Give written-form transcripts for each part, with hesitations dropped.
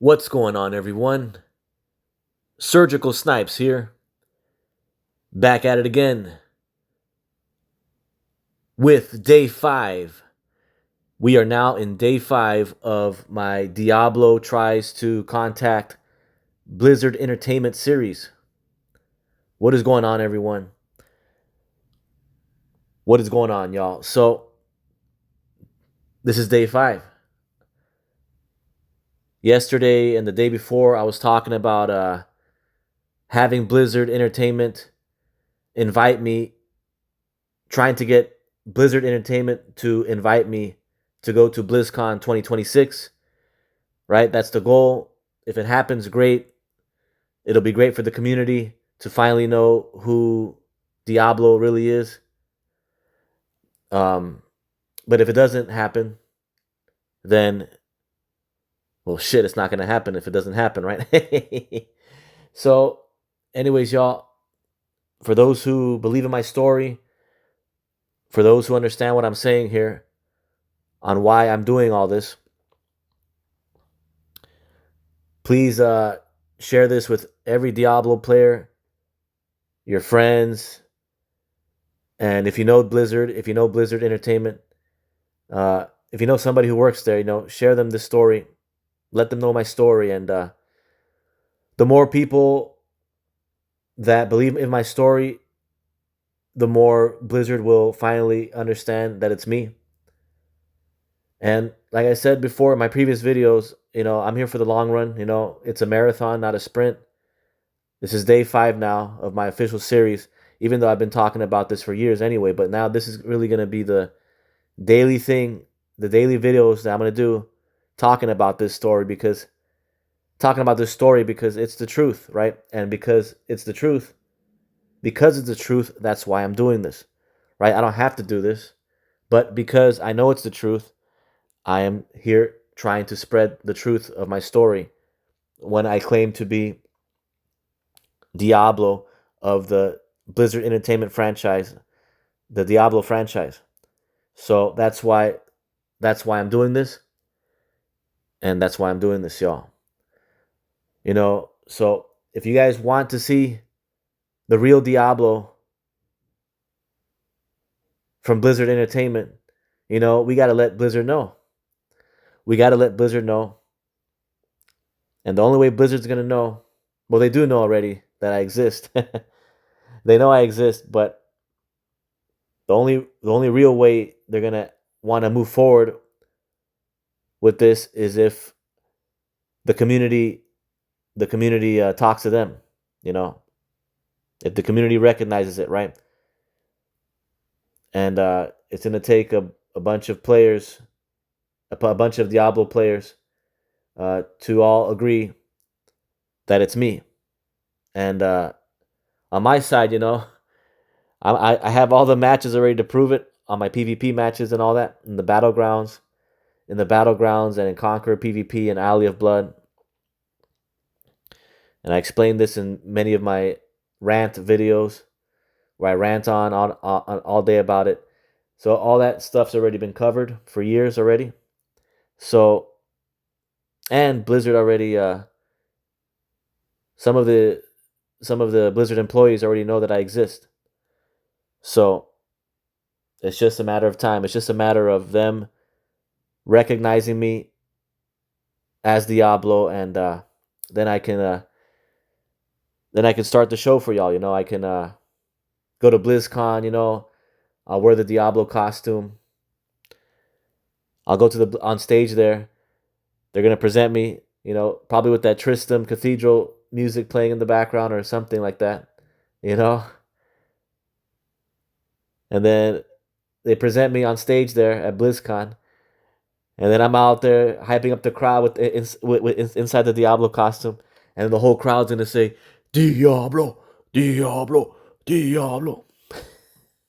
What's going on, everyone? SurgicalSnipes here, back at it again with day 5. We are now in day 5 of my Diablo Tries to Contact Blizzard Entertainment series. What is going on, everyone? What is going on, y'all? So, this is day 5. Yesterday and the day before, I was talking about having Blizzard Entertainment invite me, trying to get Blizzard Entertainment to invite me to go to BlizzCon 2026, right? That's the goal. If it happens, great. It'll be great for the community to finally know who Diablo really is. But if it doesn't happen, then, well, shit, it's not going to happen if it doesn't happen, right? So, anyways, y'all, for those who believe in my story, for those who understand what I'm saying here on why I'm doing all this, please share this with every Diablo player, your friends, and if you know Blizzard, if you know Blizzard Entertainment, if you know somebody who works there, share them this story. Let them know my story. And the more people that believe in my story, the more Blizzard will finally understand that it's me. And like I said before in my previous videos, I'm here for the long run. It's a marathon, not a sprint. This is day 5 now of my official series, even though I've been talking about this for years anyway. But now this is really going to be the daily thing, the daily videos that I'm going to do talking about this story because it's the truth, right? And because it's the truth, that's why I'm doing this, right? I don't have to do this, but because I know it's the truth, I am here trying to spread the truth of my story when I claim to be Diablo of the Blizzard Entertainment franchise, the Diablo franchise. So that's why I'm doing this. And that's why I'm doing this, y'all. So if you guys want to see the real Diablo from Blizzard Entertainment, we got to let Blizzard know. We got to let Blizzard know. And the only way Blizzard's going to know, well, they do know already that I exist. They know I exist, but the only real way they're going to want to move forward with this is if the community talks to them, if the community recognizes it, right? And it's going to take a bunch of players, a bunch of Diablo players, to all agree that it's me. And on my side, I have all the matches already to prove it on my PvP matches and all that in the battlegrounds, and in Conqueror PvP and Alley of Blood. And I explained this in many of my rant videos where I rant on all day about it. So all that stuff's already been covered for years already. So, and Blizzard already, some of the Blizzard employees already know that I exist. So it's just a matter of time. It's just a matter of them recognizing me as Diablo, and then I can start the show for y'all. I can go to BlizzCon. I'll wear the Diablo costume. I'll go to on stage there. They're gonna present me, probably with that Tristram Cathedral music playing in the background or something like that, And then they present me on stage there at BlizzCon, and then I'm out there hyping up the crowd with inside the Diablo costume, and the whole crowd's gonna say, "Diablo, Diablo, Diablo."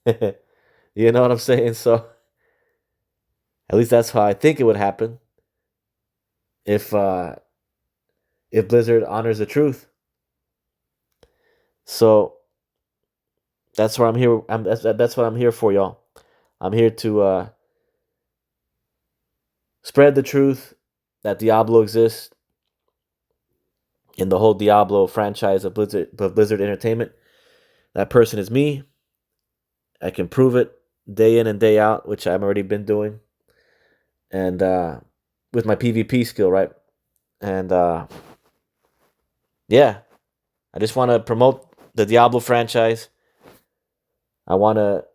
You know what I'm saying? So at least that's how I think it would happen if Blizzard honors the truth. So that's what I'm here. That's what I'm here for, y'all. I'm here to spread the truth that Diablo exists, in the whole Diablo franchise of Blizzard Entertainment. That person is me. I can prove it day in and day out, which I've already been doing. And with my PvP skill, right? And yeah, I just want to promote the Diablo franchise. I want to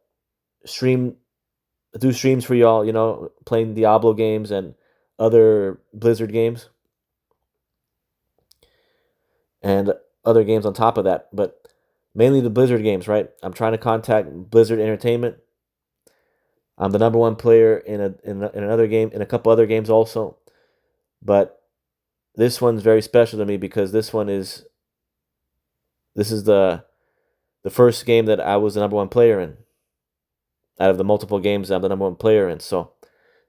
do streams for y'all, playing Diablo games and other Blizzard games and other games on top of that, but mainly the Blizzard games, right? I'm trying to contact Blizzard Entertainment. I'm the number one player in another game, in a couple other games also, but this one's very special to me because this is the first game that I was the number one player in. Out of the multiple games I'm the number one player in. So,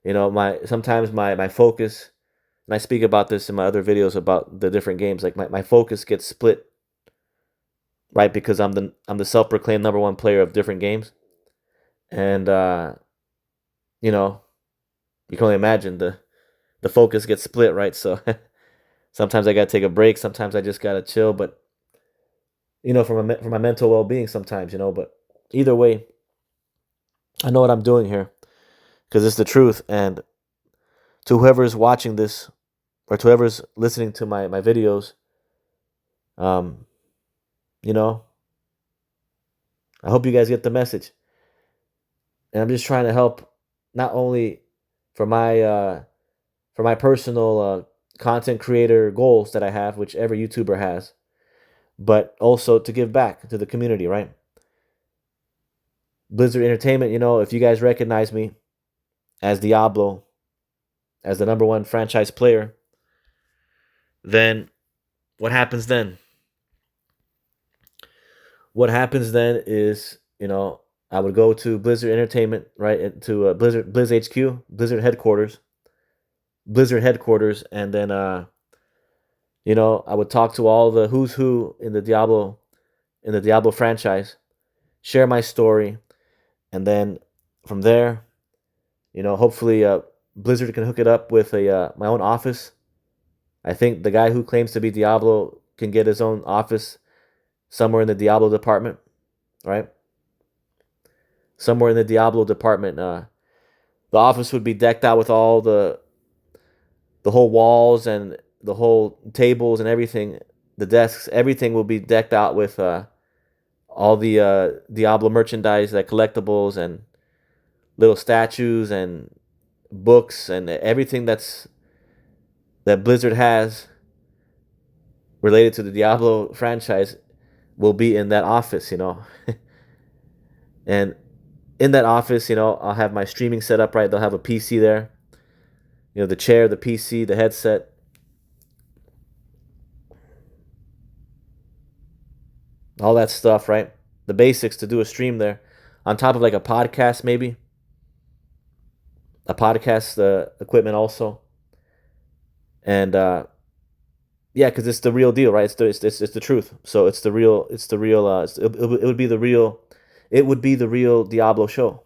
sometimes my focus, and I speak about this in my other videos about the different games, like my focus gets split, right? Because I'm the self-proclaimed number one player of different games. And you know, you can only imagine the focus gets split, right? So sometimes I gotta take a break, sometimes I just gotta chill, but for my mental well-being sometimes, but either way, I know what I'm doing here because it's the truth. And to whoever's watching this or to whoever's listening to my videos, um, you know, I hope you guys get the message. And I'm just trying to help not only for my personal content creator goals that I have, which every YouTuber has, but also to give back to the community, right? Blizzard Entertainment, if you guys recognize me as Diablo, as the number one franchise player, then what happens then? What happens then is, I would go to Blizzard Entertainment, right, to Blizz HQ, Blizzard headquarters, and then I would talk to all the who's who in the Diablo franchise, share my story, and then from there, hopefully Blizzard can hook it up with my own office. I think the guy who claims to be Diablo can get his own office somewhere in the Diablo department, right? Somewhere in the Diablo department, the office would be decked out with all the whole walls and the whole tables and everything, the desks, everything will be decked out with all the Diablo merchandise, like collectibles and little statues and books and everything that Blizzard has related to the Diablo franchise will be in that office, and in that office, I'll have my streaming set up, right? They'll have a PC there, the chair, the PC, the headset, all that stuff, right? The basics to do a stream there, on top of like a podcast, maybe a podcast equipment also, and yeah, because it's the real deal, right? It's the truth. So it's the real. It would be the real. It would be the real Diablo show.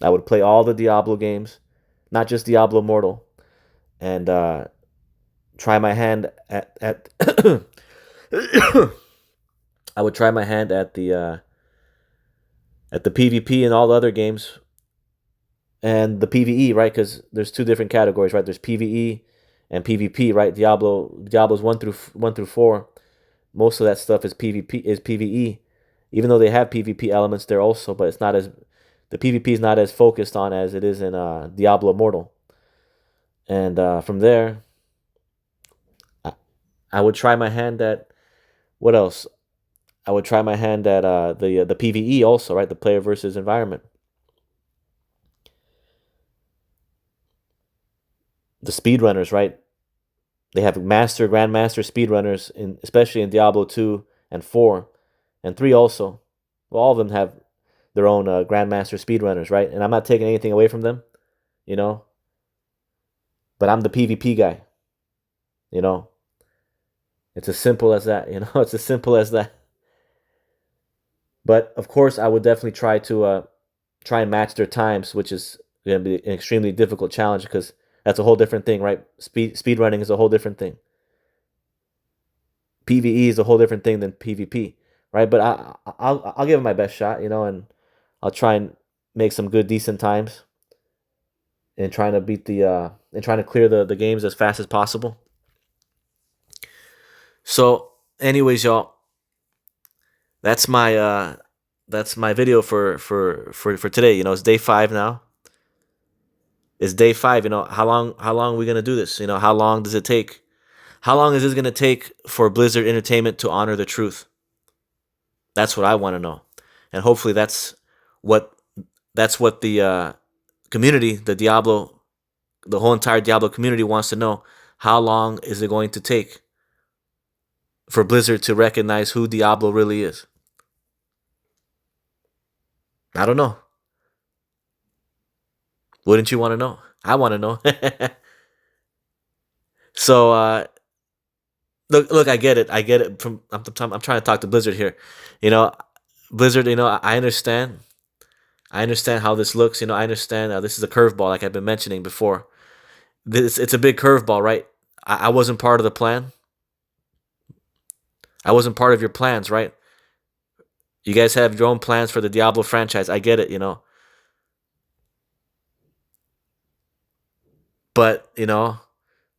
I would play all the Diablo games, not just Diablo Immortal, and try my hand at I would try my hand at the PvP and all the other games and the PvE, right? Because there's two different categories, right? There's PvE and PvP, right? Diablo's 1 through 4. Most of that stuff is PvE. Even though they have PvP elements there also, but it's not as the PvP is not as focused on as it is in Diablo Immortal. And from there, I would try my hand at what else? I would try my hand at the PvE also, right? The player versus environment. The speedrunners, right? They have grandmaster speedrunners, especially in Diablo 2 and 4 and 3 also. Well, all of them have their own grandmaster speedrunners, right? And I'm not taking anything away from them, you know. But I'm the PvP guy, you know. It's as simple as that, you know. It's as simple as that. But of course, I would definitely try and match their times, which is going to be an extremely difficult challenge because that's a whole different thing, right? Speed running is a whole different thing. PvE is a whole different thing than PvP, right? But I'll give it my best shot, and I'll try and make some good decent times and trying to beat and trying to clear the games as fast as possible. So, anyways, y'all, that's my video for today. It's day 5 now. It's day 5. How long are we gonna do this? How long does it take? How long is this gonna take for Blizzard Entertainment to honor the truth? That's what I want to know, and hopefully that's what the community, the whole entire Diablo community wants to know. How long is it going to take for Blizzard to recognize who Diablo really is? I don't know. Wouldn't you want to know? I want to know. So look, I get it. I'm trying to talk to Blizzard here. Blizzard. I understand. I understand how this looks. I understand this is a curveball, like I've been mentioning before. It's a big curveball, right? I wasn't part of the plan. I wasn't part of your plans, right? You guys have your own plans for the Diablo franchise. I get it, But,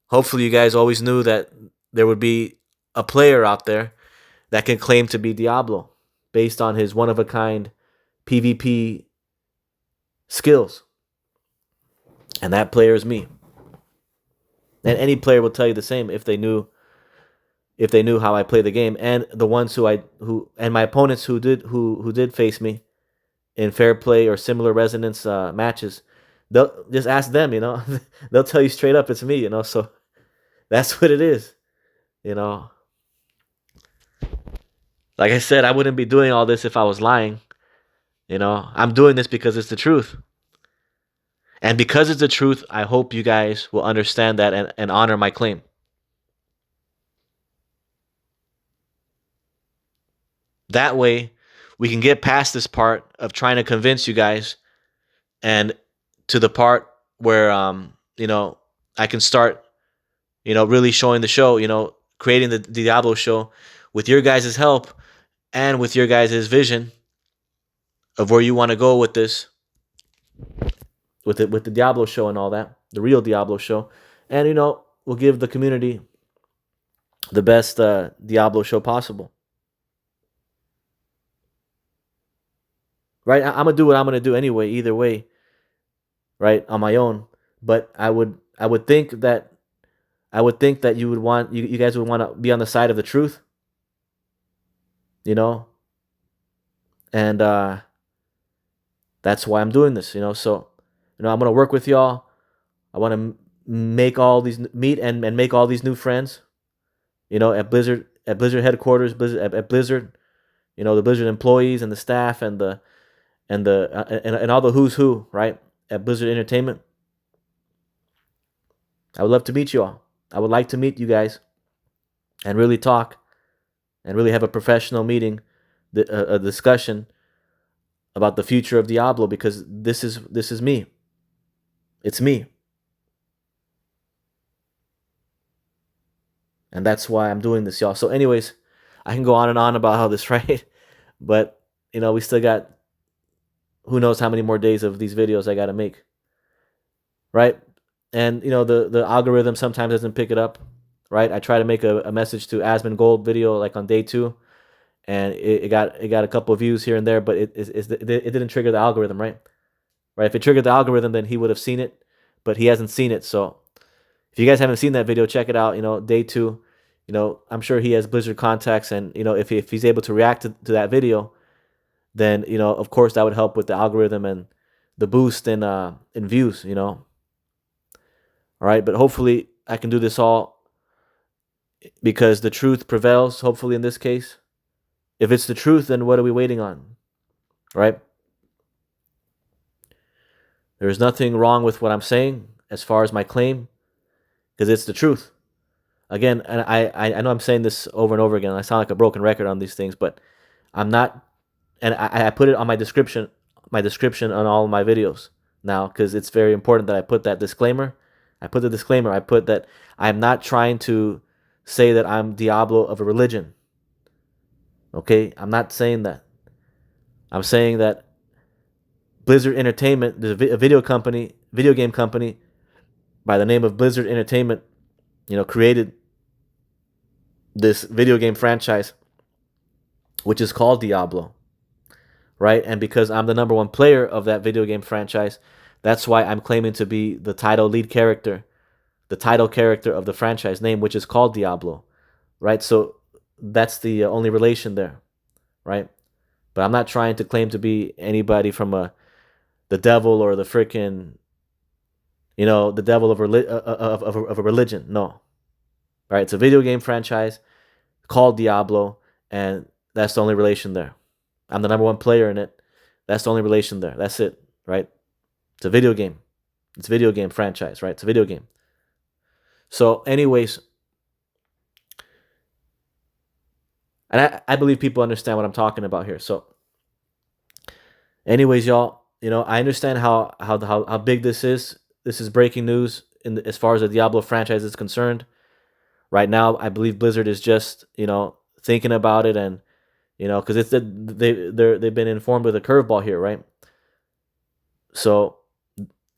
hopefully you guys always knew that there would be a player out there that can claim to be Diablo based on his one-of-a-kind PvP skills. And that player is me. And any player will tell you the same if they knew how I play the game. And the ones and my opponents who did face me in fair play or similar resonance matches, they'll just ask them, they'll tell you straight up it's me, so that's what it is, like I said, I wouldn't be doing all this if I was lying. I'm doing this because it's the truth, and because it's the truth, I hope you guys will understand that and honor my claim. That way we can get past this part of trying to convince you guys and to the part where I can start really showing the show, creating the Diablo show with your guys' help and with your guys' vision of where you want to go with this, with the Diablo show and all that, the real Diablo show. And we'll give the community the best Diablo show possible. Right? I'm gonna do what I'm gonna do anyway, either way, right, on my own. But I would think that you guys would want to be on the side of the truth, and that's why I'm doing this, So, I'm gonna work with y'all. I want to make all these meet and make all these new friends, at Blizzard headquarters, at Blizzard, the Blizzard employees and the staff and and all the who's who, right, at Blizzard Entertainment. I would love to meet you all. I would like to meet you guys and really talk and really have a professional meeting, a discussion about the future of Diablo, because this is me. It's me. And that's why I'm doing this, y'all. So anyways, I can go on and on about how this, right? But, we still got who knows how many more days of these videos I got to make. Right? And, the algorithm sometimes doesn't pick it up. Right? I try to make a message to Asmongold video like on day 2. And it got a couple of views here and there, but it didn't trigger the algorithm, right? Right? If it triggered the algorithm, then he would have seen it, but he hasn't seen it. So if you guys haven't seen that video, check it out. Day 2. I'm sure he has Blizzard contacts, and if he's able to react to that video, then of course that would help with the algorithm and the boost in views. All right, but hopefully I can do this all because the truth prevails. Hopefully in this case. If it's the truth, then what are we waiting on? Right? There's nothing wrong with what I'm saying as far as my claim, because it's the truth. Again, and I know I'm saying this over and over again. I sound like a broken record on these things, but I'm not. And I put it on my description on all of my videos now, because it's very important that I put that disclaimer. I put the disclaimer. I put that I'm not trying to say that I'm Diablo of a religion. Okay? I'm not saying that. I'm saying that Blizzard Entertainment, there's a video game company by the name of Blizzard Entertainment, created this video game franchise, which is called Diablo, right? And because I'm the number one player of that video game franchise, that's why I'm claiming to be the title character of the franchise name, which is called Diablo, right? So that's the only relation there, right? But I'm not trying to claim to be anybody from the devil or the freaking, the devil of a religion. No, right? It's a video game franchise called Diablo, and that's the only relation there. I'm the number one player in it. That's the only relation there. That's it, right? It's a video game. It's a video game franchise, right? It's a video game. So, anyways, and I believe people understand what I'm talking about here. So, anyways, y'all, I understand how big this is. This is breaking news as far as the Diablo franchise is concerned. Right now, I believe Blizzard is just thinking about it, and because they've been informed with a curveball here, right? So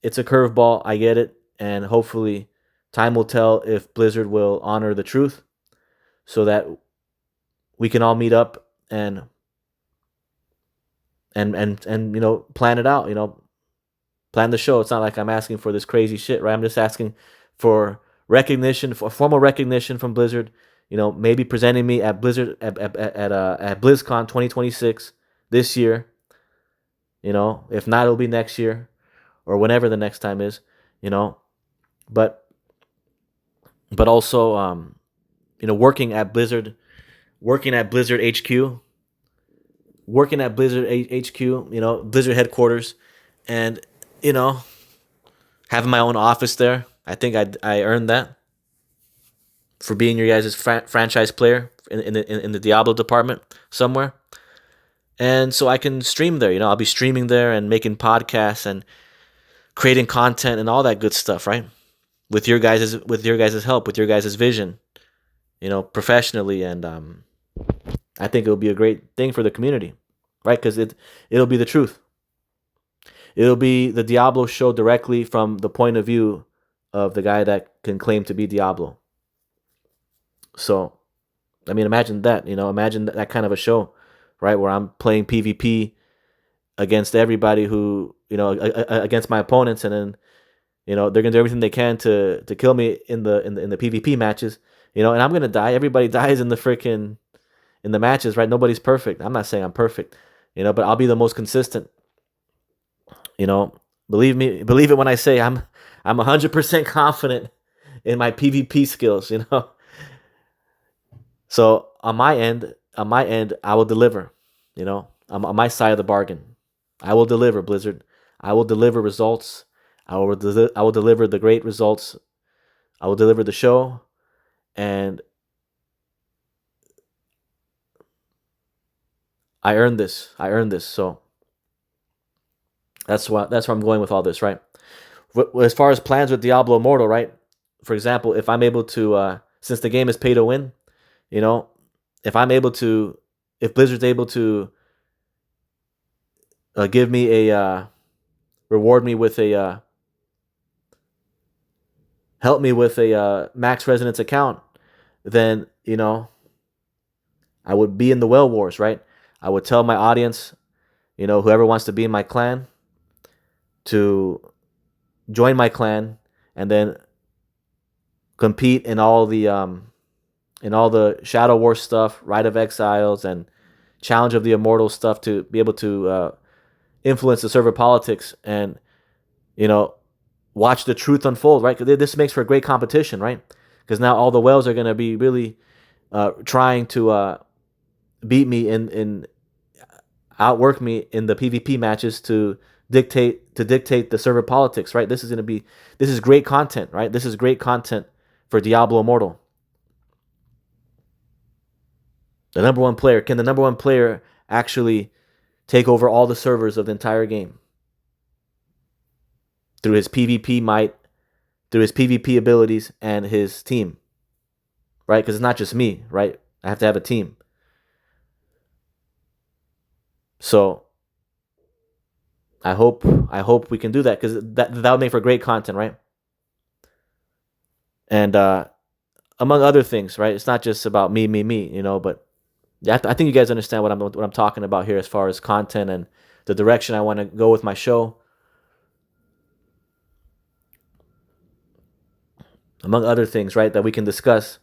it's a curveball. I get it, and hopefully, time will tell if Blizzard will honor the truth, so that we can all meet up and plan it out. Plan the show. It's not like I'm asking for this crazy shit, right? I'm just asking for recognition, for formal recognition from Blizzard. Maybe presenting me at Blizzard at BlizzCon 2026 this year. If not, it'll be next year or whenever the next time is. But also working at Blizzard HQ, Blizzard headquarters, and having my own office there. I think I earned that for being your guys' franchise player in the Diablo department somewhere. And so I can stream there. I'll be streaming there and making podcasts and creating content and all that good stuff, right? With your guys' help, with your guys' vision, professionally, and I think it'll be a great thing for the community, right? Because it'll be the truth. It'll be the Diablo show directly from the point of view of the guy that can claim to be Diablo. So, I mean, imagine that, imagine that kind of a show, right? Where I'm playing PvP against everybody who, against my opponents, and then, they're gonna do everything they can to kill me in the PvP matches, and I'm gonna die. Everybody dies in the matches, right? Nobody's perfect. I'm not saying I'm perfect, but I'll be the most consistent. Believe it when I say I'm 100% confident in my PvP skills. So on my end, I will deliver. I'm on my side of the bargain. I will deliver, Blizzard. I will deliver results. I will deliver the great results. I will deliver the show, and I earned this. So that's where I'm going with all this, right? As far as plans with Diablo Immortal, right? For example, if I'm able to, since the game is pay to win, if Blizzard's able to give me reward me with help me with a max resonance account, then I would be in the Well Wars, right? I would tell my audience, whoever wants to be in my clan, to join my clan, and then compete in all the Shadow War stuff, Rite of Exiles, and Challenge of the Immortal stuff, to be able to influence the server politics and watch the truth unfold, right? Because this makes for a great competition, right? Because now all the whales are going to be really trying to beat me in outwork me in the PvP matches to dictate the server politics, right? This is great content, right? This is great content for Diablo Immortal. The number one player, can the number one player actually take over all the servers of the entire game through his PvP might, through his PvP abilities, and his team? right? Because it's not just me, right? I have to have a team. So I hope we can do that, because that would make for great content, right? And among other things, right? It's not just about me, but yeah, I think you guys understand what I'm talking about here as far as content and the direction I want to go with my show. Among other things, right, that we can discuss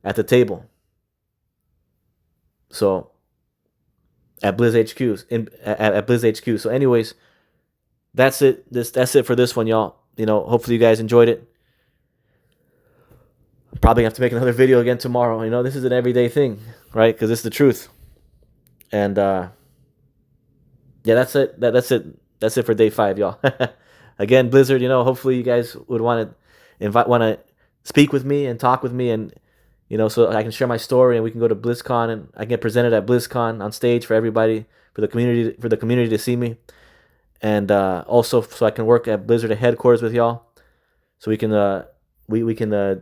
at the table. So at Blizz HQs, at Blizz HQ. So, anyways, that's it. That's it for this one, y'all. Hopefully you guys enjoyed it. Probably have to make another video again tomorrow. This is an everyday thing, right? Because it's the truth. And yeah, that's it. That's it. That's it for day 5, y'all. Again, Blizzard. Hopefully you guys would want to speak with me and talk with me, and so I can share my story, and we can go to BlizzCon, and I can get presented at BlizzCon on stage for everybody, for the community to see me, and also so I can work at Blizzard headquarters with y'all, so we can we can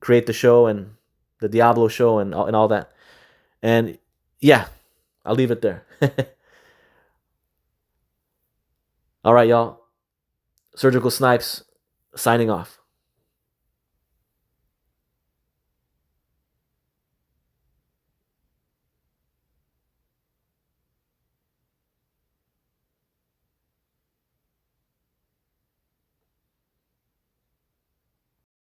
create the show and the Diablo show and all that. And yeah, I'll leave it there. All right, y'all. Surgical Snipes signing off.